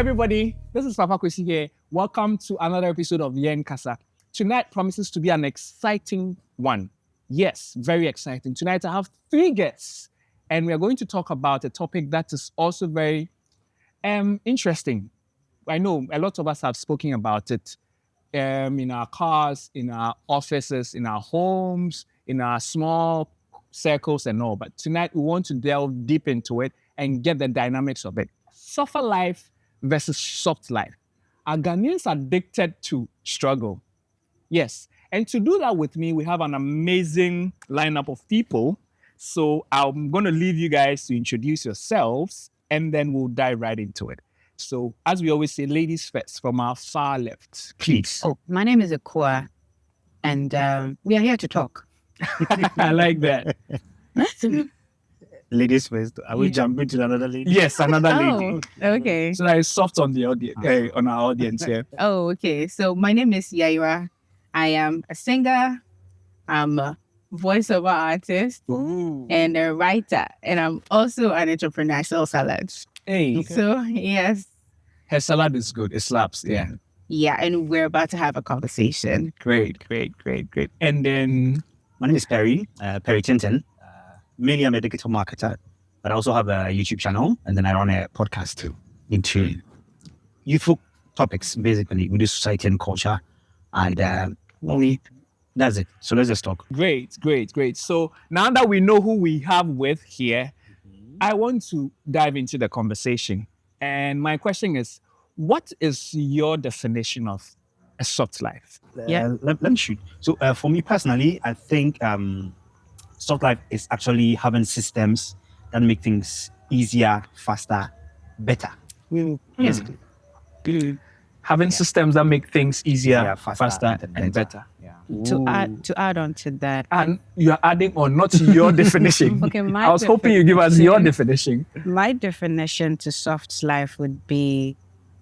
everybody. This is Papa Kwesi here. Welcome to another episode of Yen Kasa. Tonight promises to be an exciting one. Yes, very exciting. Tonight I have 3 guests, and we are going to talk about a topic that is also very interesting. I know a lot of us have spoken about it in our cars, in our offices, in our homes, in our small circles and all. But tonight we want to delve deep into it and get the dynamics of it. Suffer life versus soft life. Are Ghanaians addicted to struggle? Yes. And to do that with me, we have an amazing lineup of people. So I'm going to leave you guys to introduce yourselves, and then we'll dive right into it. So as we always say, ladies first, from our far left, please. Oh, my name is Accra, and we are here to talk. I like that. Ladies first. Are we jumping to another lady? Yes, another lady. Oh, okay. So that is soft on the audience, on our audience here. Oh, okay. So my name is Yaira. I am a singer. I'm a voiceover artist and a writer, and I'm also an entrepreneur. I sell salads. Hey, Okay. So yes, her salad is good. It slaps. Yeah. yeah, and we're about to have a conversation. Great. And then, My name is Perry Tintin. Mainly I'm a digital marketer, but I also have a YouTube channel, and then I run a podcast too into youthful topics, basically, with the society and culture. And that's it. So let's just talk. great. So now that we know who we have with here, I want to dive into the conversation. And my question is, what is your definition of a soft life? Yeah. Let me shoot. So for me personally, I think soft life is actually having systems that make things easier, faster, better. Basically. Good. Having systems that make things easier, Yeah, faster, and better. Yeah. To add on to that, And you're adding on, not your definition. Okay, my I was hoping you give us your definition. my definition to soft life would be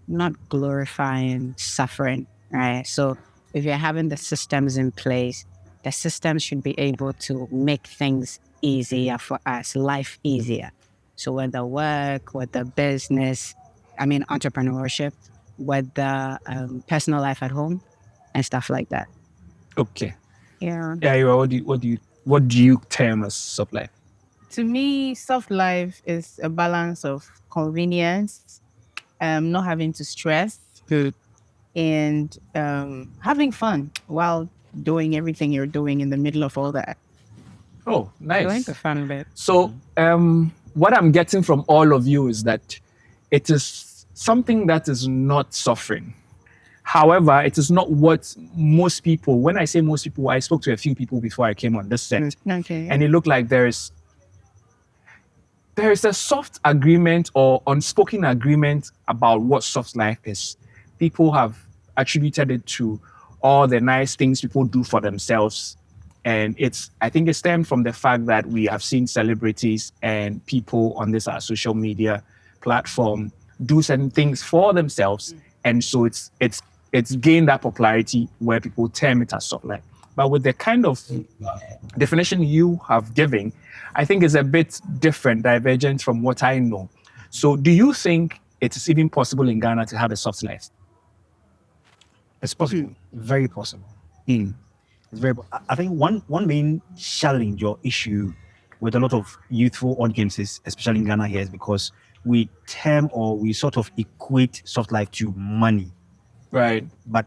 not glorifying suffering, right? So if you're having the systems in place, the systems should be able to make things easier for us, life easier. So whether work, whether business, entrepreneurship, whether personal life at home and stuff like that. Okay. Yeah. Yeah, what do you term as soft life? To me, soft life is a balance of convenience, not having to stress, Good. and having fun while doing everything you're doing in the middle of all that. Oh, I like nice. the fun bit. So, what I'm getting from all of you is that it is something that is not suffering. However, it is not what most people, when I say most people, I spoke to a few people before I came on this set, Okay. and it looked like there is a soft agreement or unspoken agreement about what soft life is. People have attributed it to all the nice things people do for themselves. And I think it stemmed from the fact that we have seen celebrities and people on this our social media platform do certain things for themselves. And so it's gained that popularity where people term it as soft life. But with the kind of definition you have given, I think it's a bit different, divergent from what I know. So do you think it is even possible in Ghana to have a soft life? It's possible. Very possible. It's very. I think one main challenge or issue with a lot of youthful audiences, especially in Ghana here, is because we term or we sort of equate soft life to money. Right. But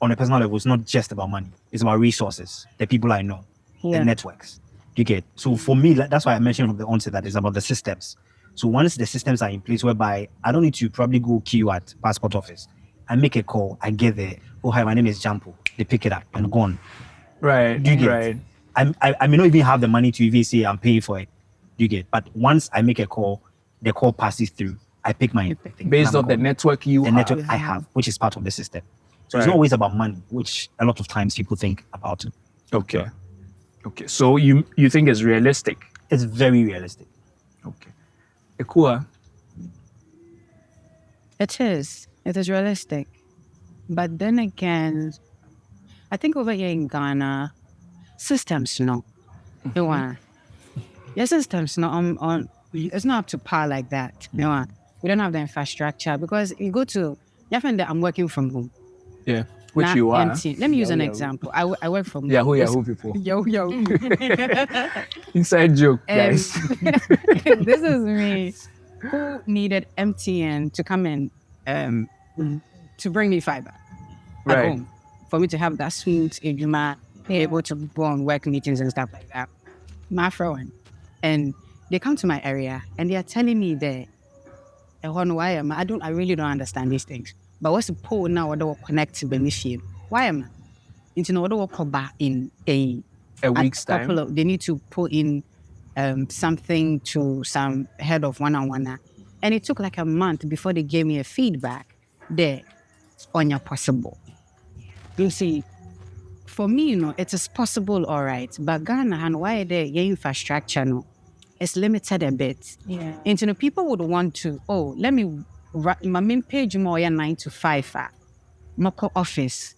on a personal level, it's not just about money. It's about resources, the people I know, the networks. You get. So for me, that's why I mentioned from the onset that it's about the systems. So once the systems are in place, whereby I don't need to probably go queue at passport office. I make a call, I get there. Oh, hi, my name is Jampo. They pick it up and go on. Right. Do you get? Right. I may not even have the money to even say I'm paying for it. Do you get? But once I make a call, the call passes through. I pick my thing. Based on the network you the have. network I have, which is part of the system. So it's Right. not always about money, which a lot of times people think about it. Okay. So you think it's realistic? It's very realistic. Okay. Ekua. It is realistic. But then again, I think over here in Ghana, systems no. You want your systems no on it's not up to par like that. You know. We don't have the infrastructure because you go to, definitely I'm working from home. Yeah. Which Not you are. empty. Let me use an example. I work from Yahoo people. Yo. Inside joke, And guys. this is me who needed MTN to come in to bring me fiber at Right. home for me to have that smooth ejuma, be able to go on work meetings and stuff like that. My friend. And they come to my area and they are telling me that why am I really don't understand these things. But what's the point now what connect to benefit? Why am I? Into no what come back in a week's couple time. of they need to put in something to some head of one-on-one. And it took like a month before they gave me a feedback there on your possible. You see, for me, it is possible, all right. But Ghana and why the infrastructure it's limited a bit. Yeah. And people would want to, let me my main page more 9 to 5 moko office.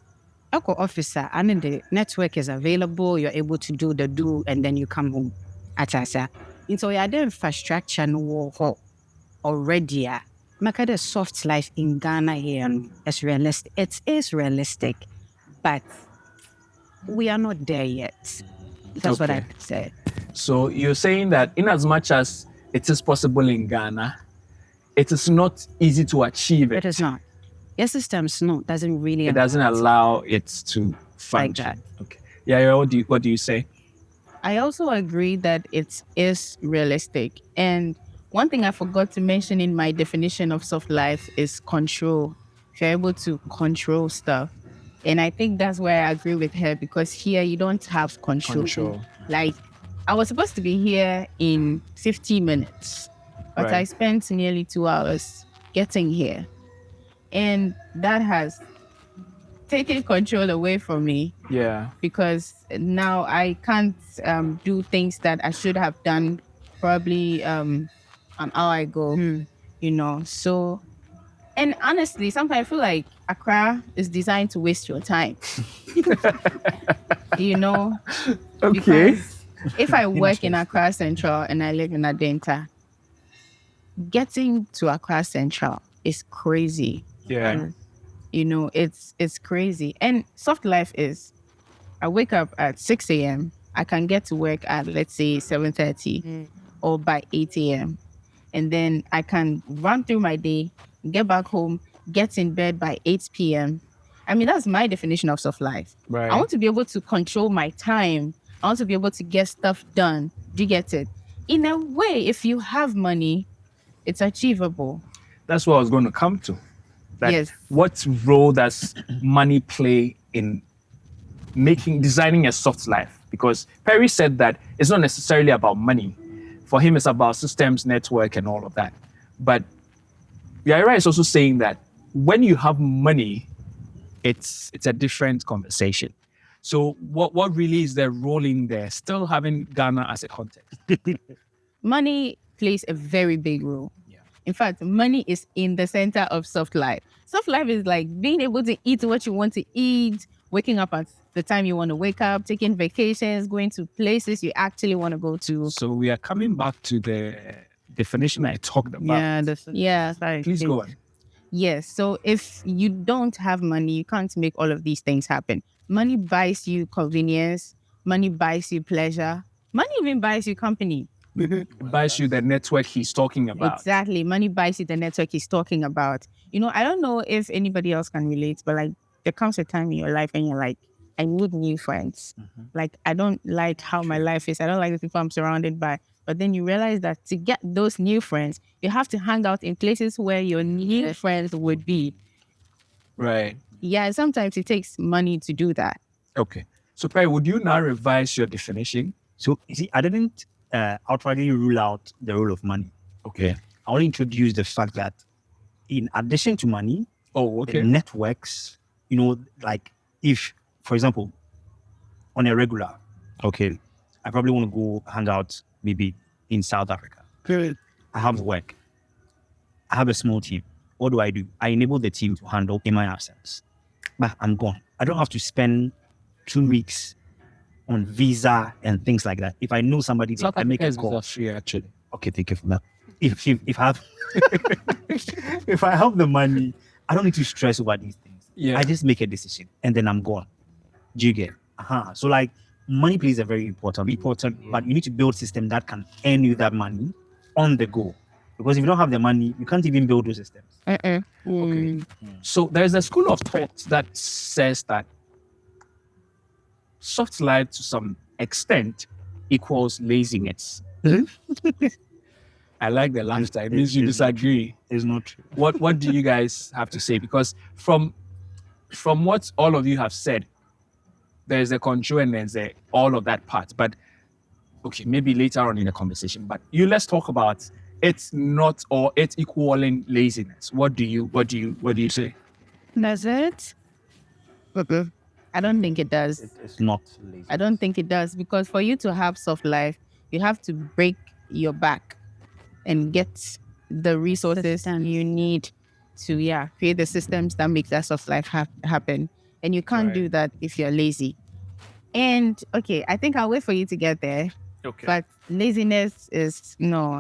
Oko officer, and the network is available, you're able to do the do, and then you come home. Atasa. And so yeah, the infrastructure no already. Make the soft life in Ghana here is realistic. It is realistic, but we are not there yet. That's what I said. So you're saying that in as much as it is possible in Ghana, it is not easy to achieve it. It is not. Your systems doesn't really. It doesn't allow it to function. Like that. Okay. Yeah. What do you say? I also agree that it is realistic. And one thing I forgot to mention in my definition of soft life is control. If you're able to control stuff. And I think that's where I agree with her because here you don't have control. Like, I was supposed to be here in 50 minutes, but Right. I spent nearly 2 hours getting here. And that has taken control away from me. Yeah. Because now I can't do things that I should have done probably an hour ago, So, and honestly, sometimes I feel like Accra is designed to waste your time. Okay. Because if I work in Accra Central and I live in Adenta, getting to Accra Central is crazy. Yeah. It's crazy. And soft life is, I wake up at 6 a.m. I can get to work at, let's say, 7:30 or by 8 a.m. And then I can run through my day, get back home, get in bed by 8 p.m. I mean, that's my definition of soft life. Right. I want to be able to control my time. I want to be able to get stuff done. Do you get it? In a way, if you have money, it's achievable. That's what I was going to come to. Yes. What role does money play in designing a soft life? Because Perry said that it's not necessarily about money. For him, it's about systems, network, and all of that. But Yaira is also saying that when you have money, it's a different conversation. So what really is the role in there? Still having Ghana as a context. Money plays a very big role. Yeah. In fact, money is in the center of soft life. Soft life is like being able to eat what you want to eat, waking up at the time you want to wake up, taking vacations, going to places you actually want to go to. So we are coming back to the definition I talked about. Yeah. Please go on. Yes. So if you don't have money, you can't make all of these things happen. Money buys you convenience. Money buys you pleasure. Money even buys you company. Buys you the network he's talking about. Exactly. Money buys you the network he's talking about. I don't know if anybody else can relate, but like there comes a time in your life and you're like, I need new friends. Mm-hmm. Like, I don't like how my life is. I don't like the people I'm surrounded by. But then you realize that to get those new friends, you have to hang out in places where your new friends would be. Right. Yeah, sometimes it takes money to do that. Okay. So, Perry, would you now revise your definition? So, you see, I didn't outrightly rule out the role of money. Okay. I only introduced the fact that in addition to money, the networks, like if, for example, on a regular, I probably want to go hang out maybe in South Africa. Good. I have work. I have a small team. What do? I enable the team to handle in my absence. But I'm gone. I don't have to spend 2 weeks on visa and things like that. If I know somebody, South I make a Africa call. is free, actually. Okay, thank you for that. If I have if I have the money, I don't need to stress over these things. Yeah. I just make a decision and then I'm gone. Do you get? So like money plays a very important role. But you need to build system that can earn you that money on the go. Because if you don't have the money, you can't even build those systems. Okay. So there's a school of thought that says that soft life to some extent equals laziness. I like the lifestyle. It means you disagree. It's not true. What do you guys have to say? Because from what all of you have said, there's a control and there's all of that part. But okay, maybe later on in the conversation. But let's talk about it's not or it's equaling laziness. What do you say? Does it? I don't think it does. It's not lazy. I don't think it does, because for you to have soft life, you have to break your back and get the resources you need to create the systems that make that soft life happen. And you can't do that if you're lazy. And okay, I think I'll wait for you to get there. Okay. But laziness is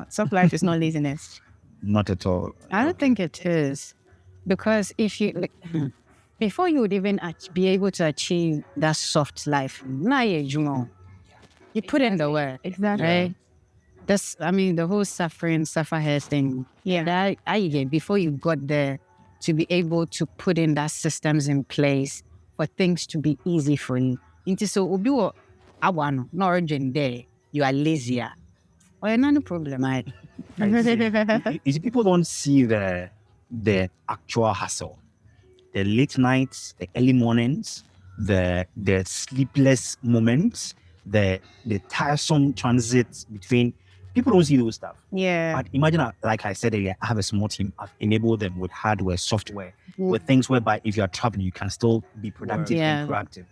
soft life is not laziness. Not at all. I don't think it is. Because if you, before you would even be able to achieve that soft life, you put in the work. Exactly. Right? The whole suffer thing. Yeah. Before you got there, to be able to put in that systems in place for things to be easy for you. Into so obi wo awano no origin there, you are lazier. Or no problem. You see, people don't see the actual hustle, the late nights, the early mornings, the sleepless moments, the tiresome transits between. People don't see those stuff. Yeah. But imagine, like I said earlier, I have a small team. I've enabled them with hardware, software, with things whereby if you are traveling, you can still be productive and proactive.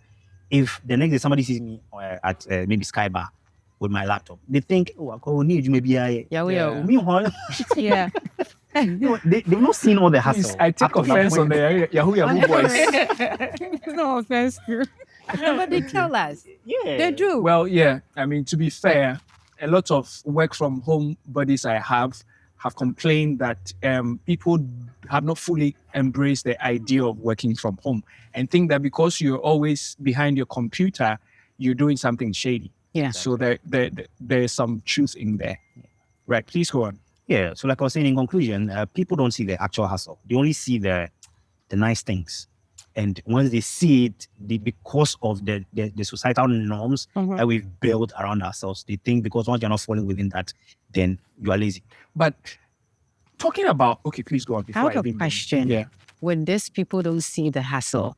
If the next day somebody sees me at maybe Skybar with my laptop, they think, I need you maybe Yeah. They've not seen all the hassle. I take offense on the Yahoo boys. No offense. But they tell us. Yeah. They do. Well, yeah. I mean, to be fair, a lot of work from home buddies I have complained that people have not fully embraced the idea of working from home and think that because you're always behind your computer, you're doing something shady. Yeah. So there's some truth in there. Right. Please go on. Yeah. So like I was saying, in conclusion, people don't see the actual hustle. They only see the nice things. And once they see it, because of the societal norms that we've built around ourselves, they think because once you're not falling within that, then you are lazy. But talking about, okay, please go on. I have a question. Yeah. When these people don't see the hassle,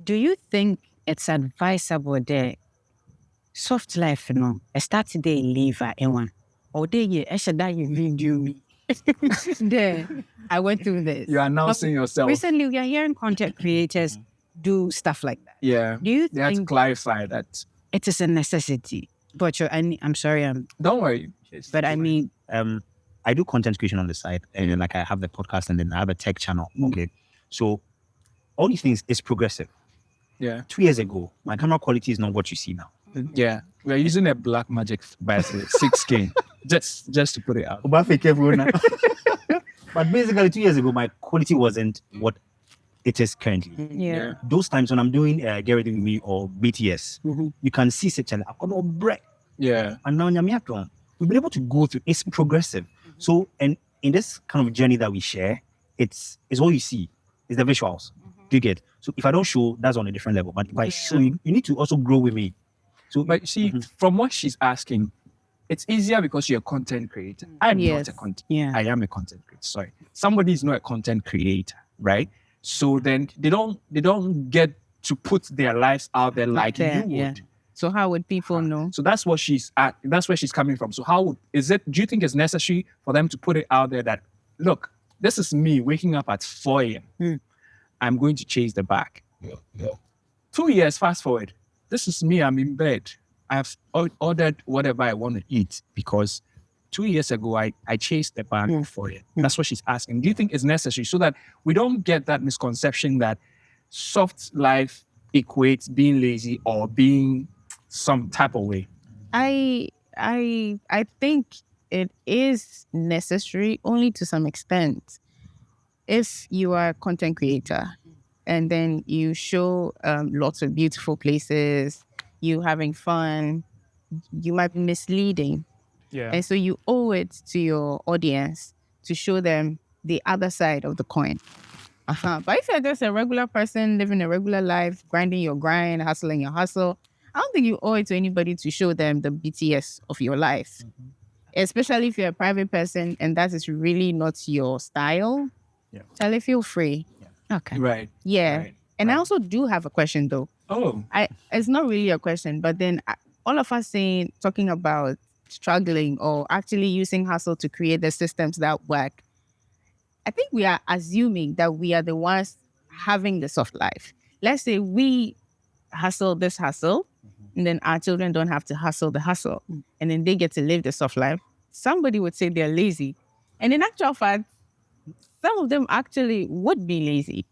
do you think it's advisable that soft life, a start today leave at anyone? Or they should die you video me? There, I went through this. You're announcing yourself. Recently, we are hearing content creators do stuff like that. Yeah. Do you they have to think clarify that it is a necessity? But I'm sorry. Don't worry. But I mean, I do content creation on the side, and then, like I have the podcast, and then I have a tech channel. Okay, so all these things is progressive. Yeah. 2 years ago, my camera quality is not what you see now. Yeah, we're using a black magic battery, 6K, just to put it out. But basically, 2 years ago, my quality wasn't what it is currently. yeah. Those times when I'm doing Get Ready With Me or BTS, you can see such an break. Yeah. And now we've been able to go through. It's progressive. So, and in this kind of journey that we share, it's all you see. It's the visuals. Do you get? So if I don't show, that's on a different level. But if I show you, you need to also grow with me. So, But see, from what she's asking, it's easier because you're a content creator. I'm not a content. Yeah. I am a content creator. Sorry, somebody is not a content creator, right? So then they don't get to put their lives out there like you would. Yeah. So how would people know? So that's what she's at. That's where she's coming from. So how is it? Do you think it's necessary for them to put it out there that, look, this is me waking up at 4 a.m. I'm going to chase the bag. 2 years fast forward. This is me. I'm in bed. I've ordered whatever I want to eat because 2 years ago I chased the bag for it. That's what she's asking. Do you think it's necessary so that we don't get that misconception that soft life equates being lazy or being some type of way? I think it is necessary only to some extent. if you are a content creator and then you show lots of beautiful places, you having fun, you might be misleading. Yeah. And so you owe it to your audience to show them the other side of the coin. But if you're just a regular person living a regular life, grinding your grind, hustling your hustle, I don't think you owe it to anybody to show them the BTS of your life. Especially if you're a private person and that is really not your style. Yeah. Charlie, feel free. Okay. Right. Yeah. Right. And I also do have a question though. Oh. It's not really a question, but then all of us talking about struggling or actually using hustle to create the systems that work. I think we are assuming that we are the ones having the soft life. Let's say we hustle this hustle, and then our children don't have to hustle the hustle, and then they get to live the soft life. Somebody would say they're lazy. And in actual fact, some of them actually would be lazy.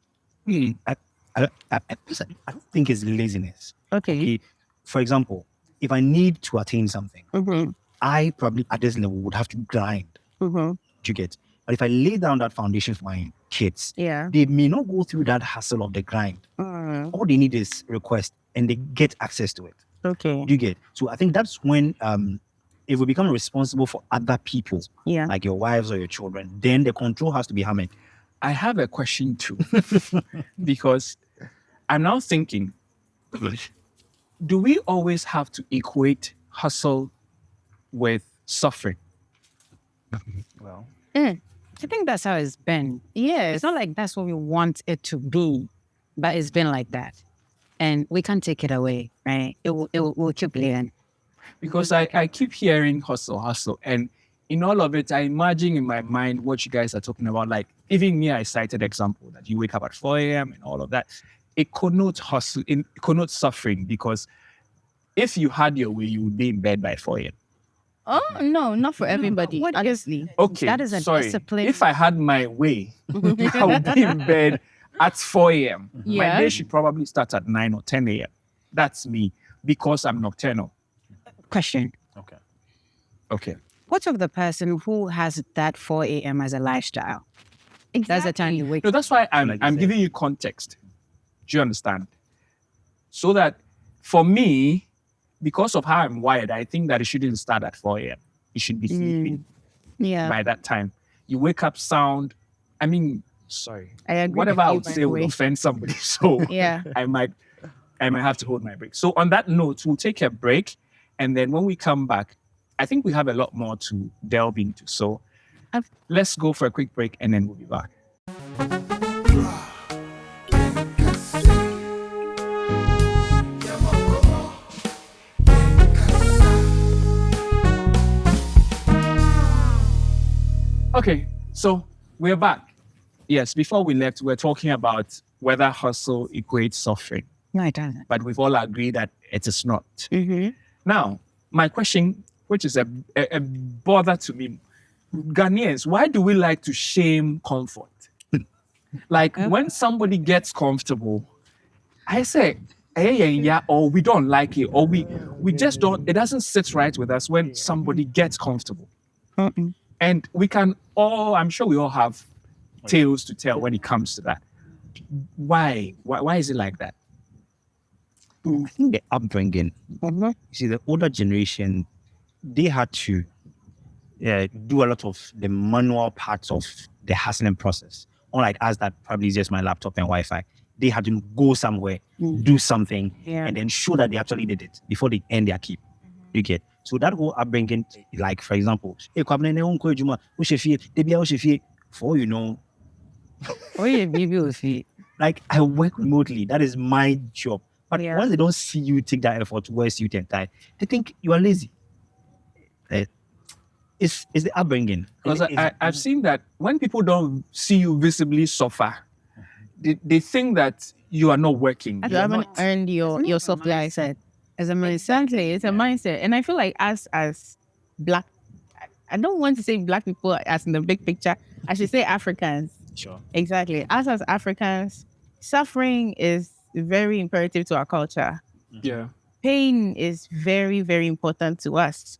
I don't think it's laziness. Okay. For example, if I need to attain something, Mm-hmm. I probably at this level would have to grind to get. But if I lay down that foundation for my kids, Yeah. they may not go through that hassle of the grind. All they need is request and they get access to it. Okay. You get. So I think that's when if we become responsible for other people, like your wives or your children, then the control has to be hammered. I have a question too, because I'm now thinking, do we always have to equate hustle with suffering? Well, I think that's how it's been. Yes. It's not like that's what we want it to be, but it's been like that. And we can't take it away, right? We'll keep living. Because I keep hearing hustle. And in all of it, I imagine in my mind what you guys are talking about. Like, even me, I cited example that you wake up at 4 a.m. and all of that. It connotes hustle, it connotes suffering, because if you had your way, you would be in bed by 4 a.m. Oh, no, not for everybody. What honestly. Okay, That is a sorry. discipline. If I had my way, I would be in bed at 4 a.m. My Yeah. day should probably start at 9 or 10 a.m. That's me, because I'm nocturnal. Question. Okay. What of the person who has that 4 a.m. as a lifestyle? That's the time you wake No, up. that's why I'm Like you said. giving you context. Do you understand? So that for me, because of how I'm wired, I think that it shouldn't start at 4 a.m. It should be sleeping Yeah. by that time. You wake up sound. I mean, sorry. I agree. Whatever I with would you, say by would the way. offend somebody. So Yeah. I might have to hold my break. So on that note, we'll take a break. And then when we come back, I think we have a lot more to delve into. So let's go for a quick break and then we'll be back. Okay, so we're back. Yes, before we left, we were talking about whether hustle equates suffering, No, it doesn't. but we've all agreed that it is not. Mm-hmm. Now, my question, which is a bother to me, Ghanaians, why do we like to shame comfort? Like when somebody gets comfortable, I say, yeah, or we don't like it, or we just don't, it doesn't sit right with us when somebody gets comfortable. And we can all, I'm sure we all have tales to tell when it comes to that. Why is it like that? I think the upbringing. You see, the older generation, they had to do a lot of the manual parts of the hustling process. Unlike us, that probably is just my laptop and Wi-Fi. They had to go somewhere, do something, and then show that they actually did it before they end their keep. You get? So that whole upbringing, like for example, for you know, like I work remotely. That is my job. But once they don't see you take that effort to wear suit and tie, they think you are lazy. It's the upbringing. Because I've seen that when people don't see you visibly suffer, they think that you are not working. You haven't earned your supply. It's a mindset. And I feel like us as Black, I don't want to say Black people as in the big picture. I should say Africans. Sure. Exactly. Us as Africans, suffering is very imperative to our culture. Yeah. Pain is very, very important to us.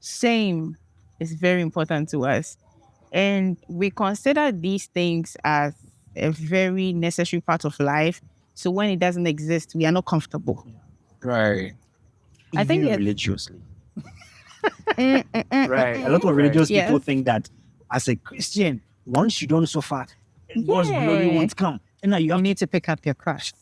Shame is very important to us. And we consider these things as a very necessary part of life. So when it doesn't exist, we are not comfortable. Right. I think Even it's- religiously. Right. A lot of religious people Yes. think that as a Christian, once you don't suffer, God's glory won't come. And now you You have need to pick up your cross.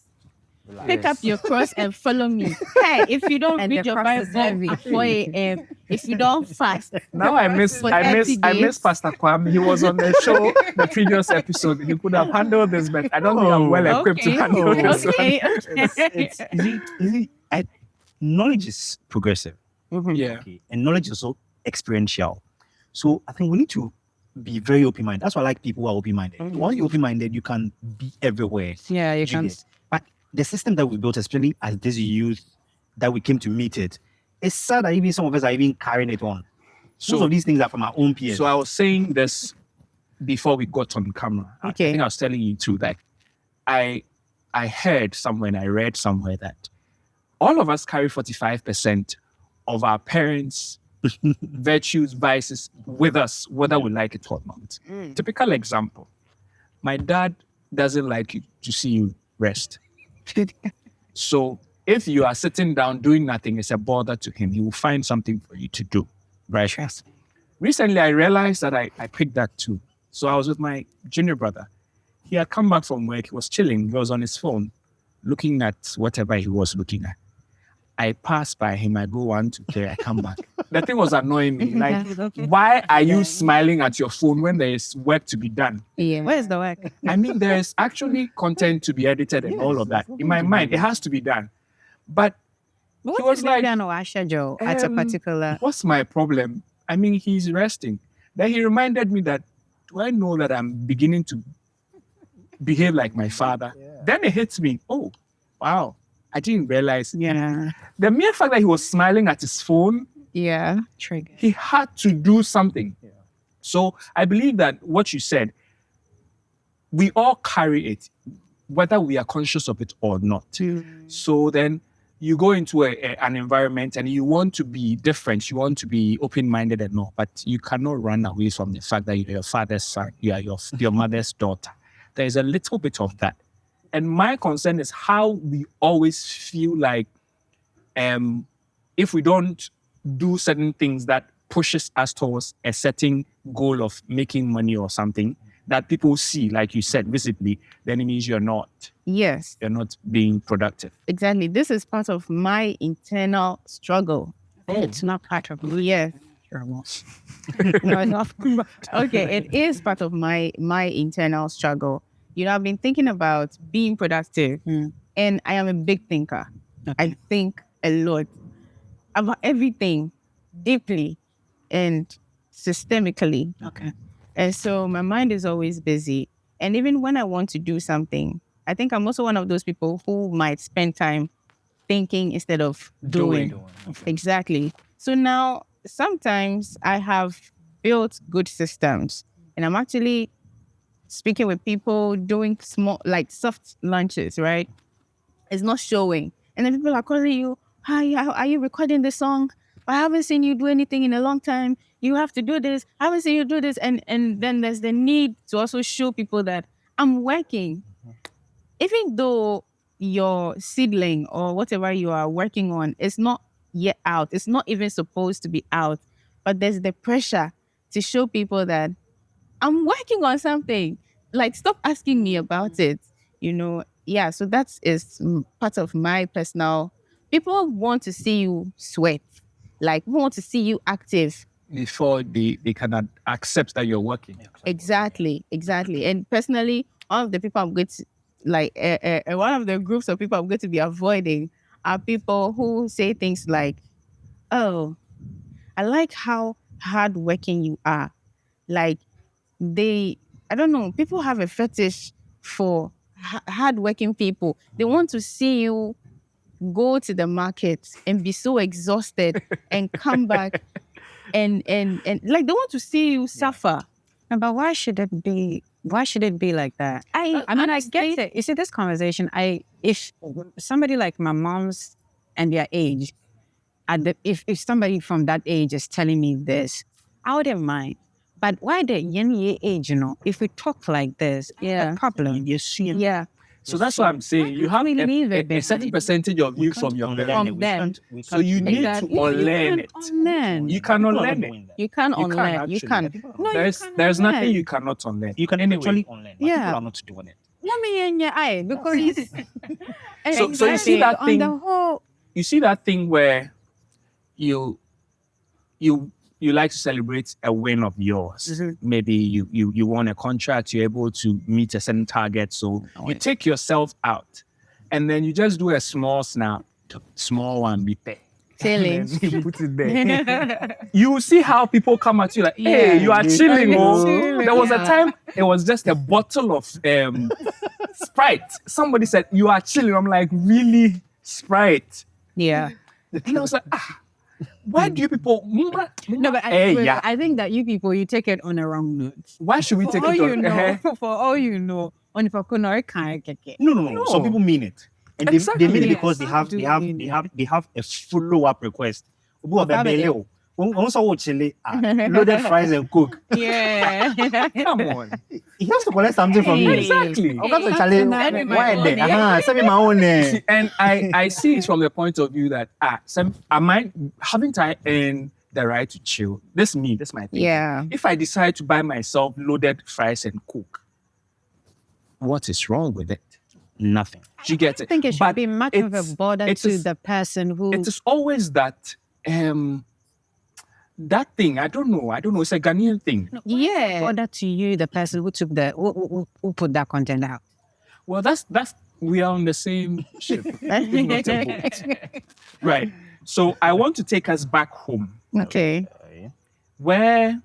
Pick up your cross and follow me. Hey, if you don't And read the your cross is Bible heavy. at 4 a.m., if you don't fast, Now I miss for I miss 30 I miss days. Pastor Kwam. He was on the show the previous episode. He could have handled this, but I don't think I'm well equipped to Okay, handle this one. okay. knowledge is progressive. Yeah. Okay. And knowledge is also experiential. So I think we need to be very open-minded. That's why I like people who are open-minded. Once you're open-minded, you can be everywhere. Yeah, you You can. get. But the system that we built, especially as this youth that we came to meet it, it's sad that even some of us are even carrying it on. Most of these things are from our own peers. So I was saying this before we got on camera. I Okay. think I was telling you too that I heard somewhere and I read somewhere that all of us carry 45% of our parents' virtues, vices with us, whether we like it or not. Typical example. My dad doesn't like you to see you rest. So if you are sitting down doing nothing, it's a bother to him. He will find something for you to do. Right? Recently, I realized that I picked that too. So I was with my junior brother. He had come back from work. He was chilling. He was on his phone, looking at whatever he was looking at. I pass by him. I go 1, 2, 3. I come back. The thing was annoying me. Like, why are you smiling at your phone when there is work to be done? Yeah. Where's the work? I mean, there is actually content to be edited and all of that. In my mind, it has to be done. But What was is like, done or schedule at a particular? what's my problem? I mean, he's resting. Then he reminded me that, do I know that I'm beginning to behave like my father? Then it hits me. Oh, wow. I didn't realize. Yeah. The mere fact that he was smiling at his phone, Yeah. Trigger. he had to do something. So I believe that what you said, we all carry it, whether we are conscious of it or not. So then you go into an environment and you want to be different, you want to be open-minded and all, but you cannot run away from the fact that you're your father's son, you are your mother's daughter. There is a little bit of that. And my concern is how we always feel like if we don't do certain things that pushes us towards a certain goal of making money or something that people see, like you said, visibly, then it means you're not Yes, being productive. exactly. This is part of my internal struggle. It's not part of Yes. No, it's not. Okay, it is part of my internal struggle. You know, I've been thinking about being productive, and I am a big thinker. I think a lot about everything deeply and systemically. Okay. And so my mind is always busy. And even when I want to do something, I think I'm also one of those people who might spend time thinking instead of doing. Exactly. So now sometimes I have built good systems and I'm actually speaking with people, doing small, like soft lunches, right? It's not showing. And then people are calling you, hi, are you recording the song? I haven't seen you do anything in a long time. You have to do this. I haven't seen you do this. And then there's the need to also show people that I'm working. Even though your seedling or whatever you are working on is not yet out, it's not even supposed to be out, but there's the pressure to show people that I'm working on something. Like, stop asking me about it. You know, yeah. So that is part of my personal. People want to see you sweat, like want to see you active. Before they can accept that you're working. Exactly. And personally, all of the people I'm going to like, one of the groups of people I'm going to be avoiding are people who say things like, "Oh, I like how hardworking you are." Like, I don't know, people have a fetish for hardworking people. They want to see you go to the market and be so exhausted and come back and like they want to see you suffer. But why should it be? Why should it be like that? I mean, I get it. You see, this conversation. If somebody like my mom's and their age, if somebody from that age is telling me this, I wouldn't mind. But why the young age, if we talk like this, the problem. You see, Yeah. So that's what I'm saying. You have a certain percentage of you from your parents. From them. So you need Exactly. to unlearn it. Unlearn. You can unlearn it. You can You unlearn. can You actually. can. No, There's nothing you cannot unlearn. You can actually online. But Yeah. people are not doing it. Let me in your eye because So you see that on thing. the whole. You see that thing where you like to celebrate a win of yours. Maybe you won a contract, you're able to meet a certain target. So you take yourself out and then you just do a small snap, small one, be paid. Chilling. You put it there. You will see how people come at you like, hey, you are chilling. Chilling, There was a time it was just a bottle of Sprite. Somebody said, you are chilling. I'm like, really? Sprite? Yeah. And I was like, why do you people? No, but I think that you people, you take it on a wrong note. Why should we take it on? For all you know, on No. Some people mean it. And Exactly. they mean it Yes. because they have a follow-up request. Loaded fries and coke. Yeah. Come on. He has to collect something from you. Exactly. Send me my own. See, and I see it from the point of view that haven't I earned the right to chill? This my thing. Yeah. If I decide to buy myself loaded fries and coke, what is wrong with it? Nothing. You get it. I think it should But be much of a bother it to is- the person who. It is always that that thing. I don't know. It's a Ghanaian thing. Yeah. Bother to you, the person who took who put that content out. Well, that's we are on the same ship. Not a boat. Right. So I want to take us back home Okay. where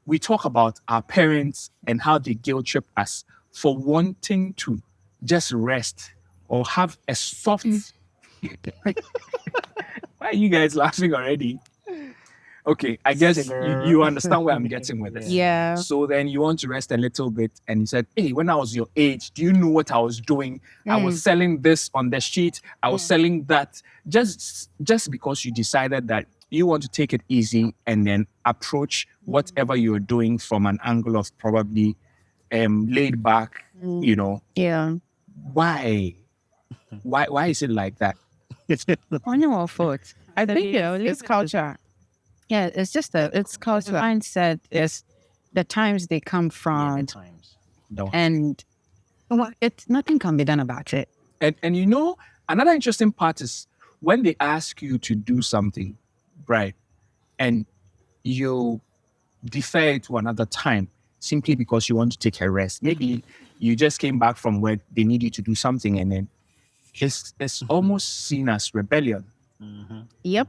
we talk about our parents and how they guilt trip us for wanting to just rest or have a soft. Why are you guys laughing already? Okay, I guess you understand where I'm getting with this. Yeah. So then you want to rest a little bit, and you said, hey, when I was your age, do you know what I was doing? I was selling this on the street. I was selling that. Just because you decided that you want to take it easy and then approach whatever you're doing from an angle of probably laid back, Yeah. Why is it like that? On your fault. I think it's culture. Yeah, it's culture. Mindset is the times they come from, and nothing can be done about it. And another interesting part is when they ask you to do something, right, and you defer it to another time simply because you want to take a rest. Maybe you just came back from where they need you to do something, and then it's almost seen as rebellion. Yep.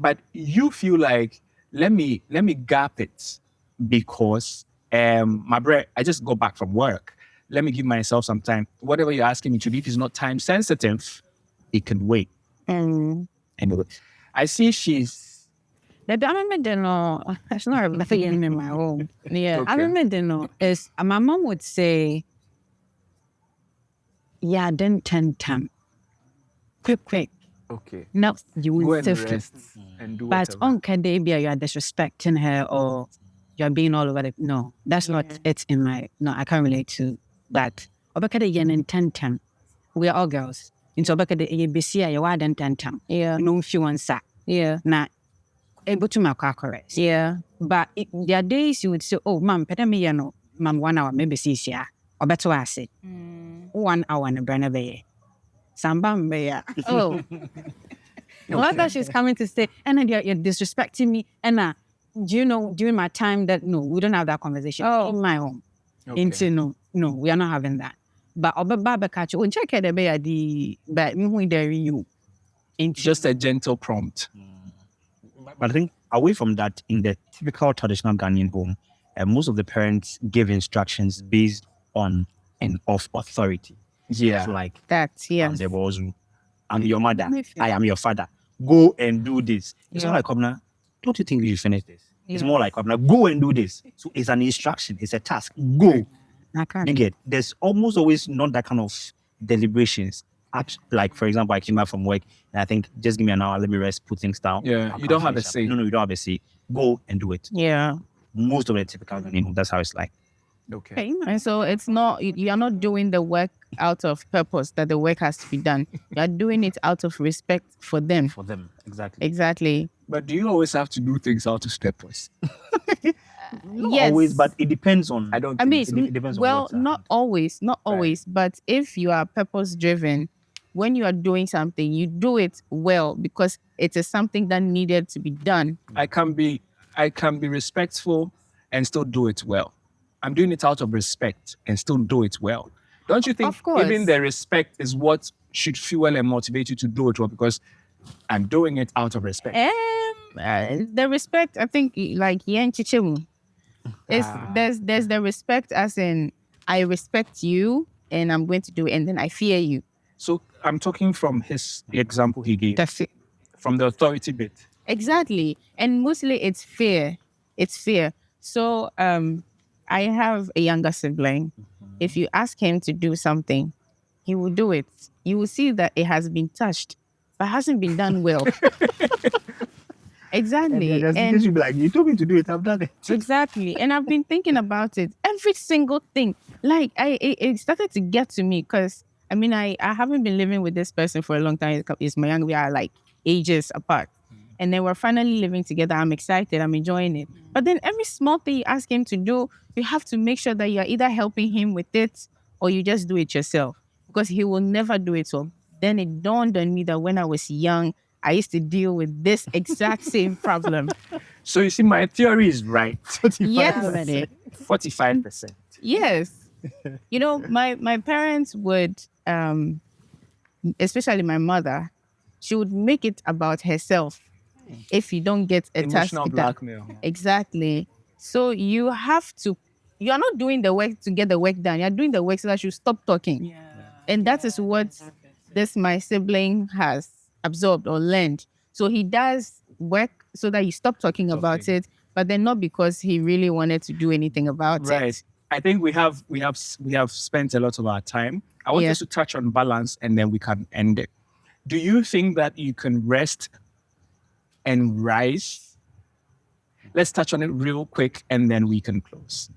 But you feel like let me gap it because my bread, I just got back from work. Let me give myself some time. Whatever you're asking me to do, if it's not time sensitive, it can wait. Anyway, I see she's The remember no, it's not nothing in my home. Yeah, Okay. I remember no. Is my mom would say, "Yeah, then 10 time, quick. okay. No, you Go will and safely." rest and do But whatever. on Kadebia, you are disrespecting her or you're being all over the. No, that's not it in my. No, I can't relate to that. Obekade yen in 10 time. We are all girls. Into Obekade EBC, you are then 10 time. Yeah. No, if you want sack. Yeah. Now, able to make correct. Yeah. But there are days you would say, oh, ma'am, peda me no, ma'am, 1 hour, maybe 6 years. Or better, I say, 1 hour and a brand be. Sambam be. Oh. What that she's coming to say, and then you're disrespecting me. And do you know, during my time that, no, we don't have that conversation in my home. Okay. Into no, we are not having that. But Baba catch you, check it, but me there you. Just a gentle prompt. But I think away from that, in the typical traditional Ghanaian home, most of the parents give instructions based on and of authority. Yeah. So like, That's I'm the boss, I'm your mother, I am your father. Go and do this. It's not like, Kobna, don't you think you should finish this? It's more like, Kobna, go and do this. So it's an instruction, it's a task. Go. I can't. You get, there's almost always not that kind of deliberations. like for example, I came back from work and I think just give me an hour, let me rest, put things down. Yeah, you don't have a say. No, you don't have a say. Go and do it. Yeah. Most of the typical Ghanaian, that's how it's like. Okay. And so it's not, you are not doing the work out of purpose that the work has to be done. You are doing it out of respect for them. For them, exactly. Exactly. But do you always have to do things out of purpose? Not Yes. always, but it depends on. I don't. I mean, it depends on well, what's not happened. always, but if you are purpose driven, when you are doing something, you do it well because it is something that needed to be done. I can be respectful and still do it well. I'm doing it out of respect and still do it well. Don't you think Of course. even the respect is what should fuel and motivate you to do it well? Because I'm doing it out of respect. The respect, I think, like Yen Chichemu, there's the respect as in I respect you and I'm going to do it, and then I fear you. So I'm talking from his example he gave, That's it. from the authority bit. Exactly. And mostly it's fear. It's fear. So I have a younger sibling. If you ask him to do something, he will do it. You will see that it has been touched, but hasn't been done well. Exactly. And you'll be like, you told me to do it, I've done it. Exactly. And I've been thinking about it. Every single thing. Like it started to get to me because I mean I haven't been living with this person for a long time. It's my young, we are like ages apart. And then we're finally living together. I'm excited. I'm enjoying it. But then every small thing you ask him to do, you have to make sure that you're either helping him with it or you just do it yourself. Because he will never do it. So then it dawned on me that when I was young, I used to deal with this exact same problem. So you see, my theory is right. Yes. 45%. Yes. You know, my parents would, especially my mother, she would make it about herself if you don't get a task Emotional done. blackmail. Exactly. So you are not doing the work to get the work done. You're doing the work so that you stop talking. And that is what my sibling has absorbed or learned. So he does work so that you stop talking about it, but then not because he really wanted to do anything about Right. it. I think we have spent a lot of our time. I want us to touch on balance and then we can end it. Do you think that you can rest and rise? Let's touch on it real quick and then we can close.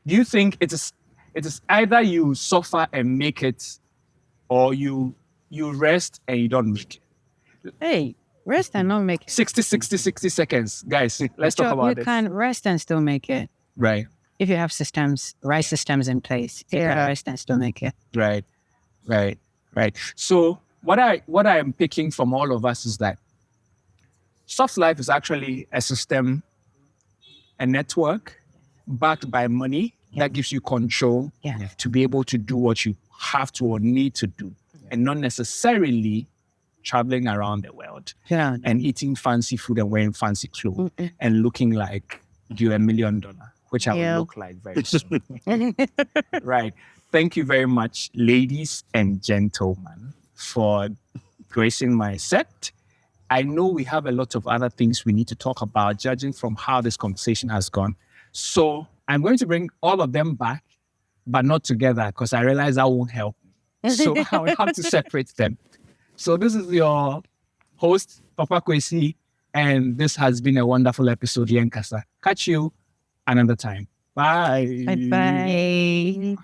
Do you think it is either you suffer and make it or you rest and you don't make it? Hey, rest and not make it. 60 seconds. Guys, let's talk about You this. can rest and still make it. Right. If you have right systems in place, you can rest and still make it. Right. So what I am picking from all of us is that soft life is actually a system, a network backed by money that gives you control to be able to do what you have to or need to do, and not necessarily traveling around the world and eating fancy food and wearing fancy clothes and looking like you're $1 million, which I will look like very soon. Right. Thank you very much, ladies and gentlemen, for gracing my set. I know we have a lot of other things we need to talk about, judging from how this conversation has gone. So I'm going to bring all of them back, but not together, because I realize that won't help. So I will have to separate them. So this is your host, Papa Kwesi, and this has been a wonderful episode, Yen Kasa. Catch you another time. Bye. Bye-bye.